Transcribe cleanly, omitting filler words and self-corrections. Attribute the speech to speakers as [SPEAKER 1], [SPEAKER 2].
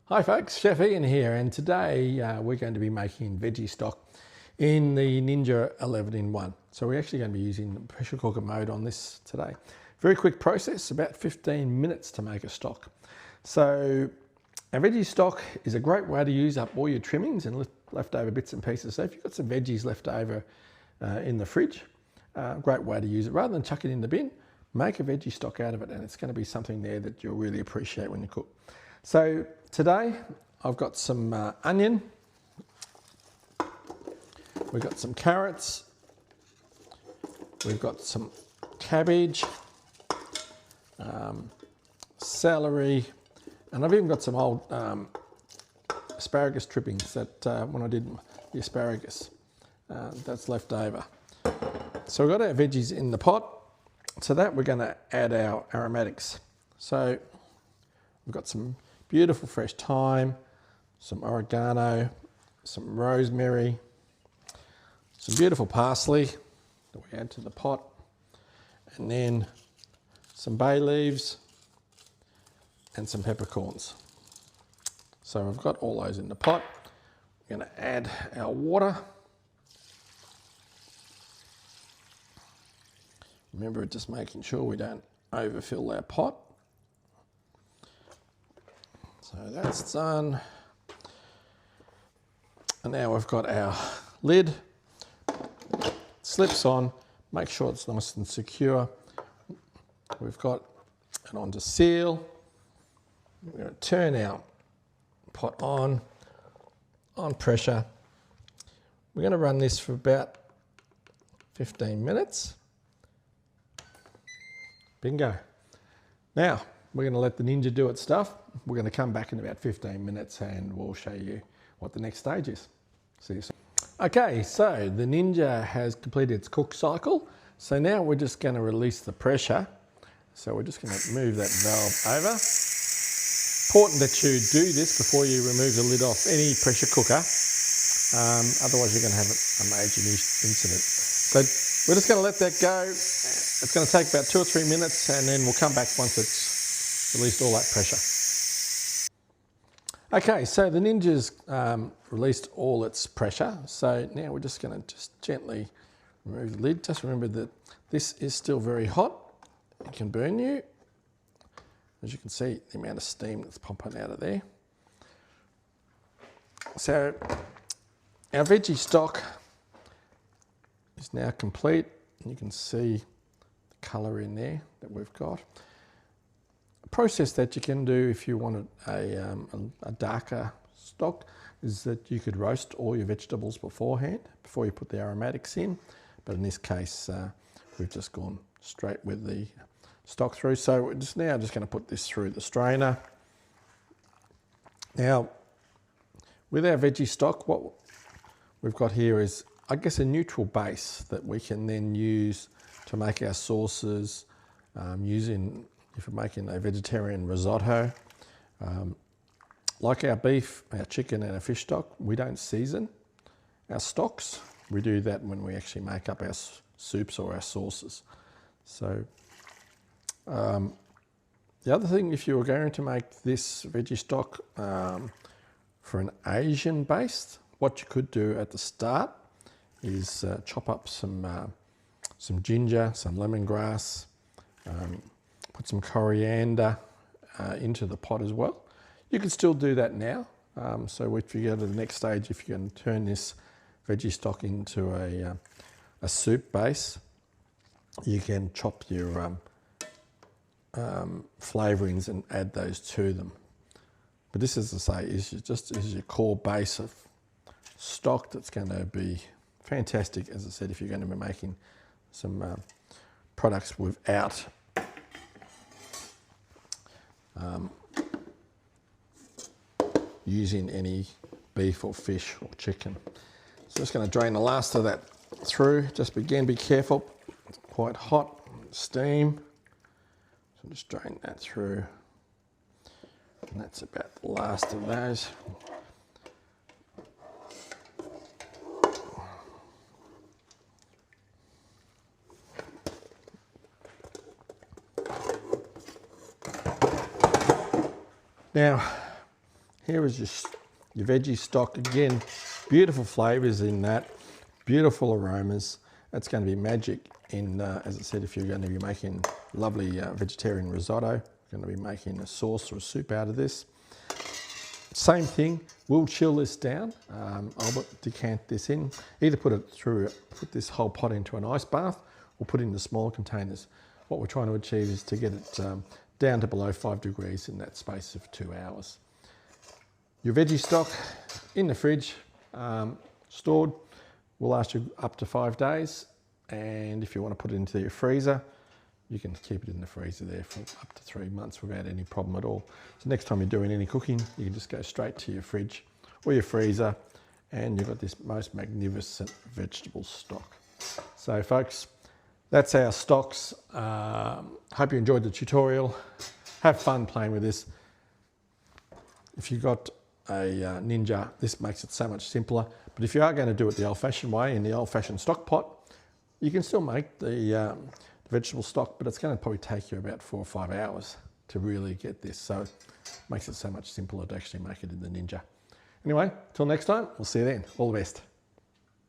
[SPEAKER 1] Hi folks, Chef Ian here, and today we're going to be making veggie stock in the Ninja 11-in-1. So we're actually going to be using the pressure cooker mode on this today. Very quick process, about 15 minutes to make a stock. So our veggie stock is a great way to use up all your trimmings and leftover bits and pieces. So if you've got some veggies left over in the fridge, great way to use it. Rather than chuck it in the bin, make a veggie stock out of it, and it's going to be something there that you'll really appreciate when you cook. So today I've got some onion, we've got some carrots, we've got some cabbage, celery, and I've even got some old asparagus trippings that when I did the asparagus, that's left over. So we've got our veggies in the pot. To that we're going to add our aromatics. So we've got some beautiful fresh thyme, some oregano, some rosemary, some beautiful parsley that we add to the pot, and then some bay leaves and some peppercorns. So we've got all those in the pot. We're going to add our water. Remember, just making sure we don't overfill our pot. So that's done. And now we've got our lid. Slips on, make sure it's nice and secure. We've got it on to seal. We're going to turn our pot on pressure. We're going to run this for about 15 minutes. Bingo. Now, we're going to let the Ninja do its stuff. We're going to come back in about 15 minutes and we'll show you what the next stage is. See you soon. Okay, so the Ninja has completed its cook cycle. So now we're just going to release the pressure. So we're just going to move that valve over. Important that you do this before you remove the lid off any pressure cooker. Otherwise you're going to have a major incident. So we're just going to let that go. It's going to take about 2 or 3 minutes, and then we'll come back once it's released all that pressure. Okay, so the Ninja's released all its pressure. So now we're just going to just gently remove the lid. Just remember that this is still very hot. It can burn you. As you can see, the amount of steam that's pumping out of there. So our veggie stock is now complete. You can see the colour in there that we've got. A process that you can do if you wanted a darker stock is that you could roast all your vegetables beforehand, before you put the aromatics in. But in this case, we've just gone straight with the stock through. So we're just going to put this through the strainer. Now, with our veggie stock, what we've got here is, I guess, a neutral base that we can then use to make our sauces, using, if we're making a vegetarian risotto. Like our beef, our chicken and our fish stock, we don't season our stocks. We do that when we actually make up our soups or our sauces. So the other thing, if you were going to make this veggie stock for an Asian base, what you could do at the start is chop up some ginger, some lemongrass, put some coriander into the pot as well. You can still do that now. So if you go to the next stage, if you can turn this veggie stock into a soup base, you can chop your flavourings and add those to them. But this, as I say, is your core base of stock that's going to be fantastic, as I said, if you're going to be making some products without using any beef or fish or chicken. So just going to drain the last of that through. Just again, be careful, it's quite hot, steam. So just drain that through. And that's about the last of those. Now, Here is your veggie stock. Again, beautiful flavours in that, beautiful aromas. That's going to be magic in, as I said, if you're going to be making lovely vegetarian risotto, you're going to be making a sauce or a soup out of this. Same thing, we'll chill this down. I'll decant this in, either put this whole pot into an ice bath or put it into smaller containers. What we're trying to achieve is to get it down to below 5 degrees in that space of 2 hours. Your veggie stock in the fridge, stored, will last you up to 5 days. And if you want to put it into your freezer, you can keep it in the freezer there for up to 3 months without any problem at all. So next time you're doing any cooking, you can just go straight to your fridge or your freezer and you've got this most magnificent vegetable stock. So folks, that's our stocks. Hope you enjoyed the tutorial. Have fun playing with this. If you've got a Ninja, this makes it so much simpler. But if you are going to do it the old-fashioned way in the old-fashioned stock pot, you can still make the vegetable stock, but it's going to probably take you about 4 or 5 hours to really get this. So it makes it so much simpler to actually make it in the Ninja. Anyway, till next time, we'll see you then. All the best.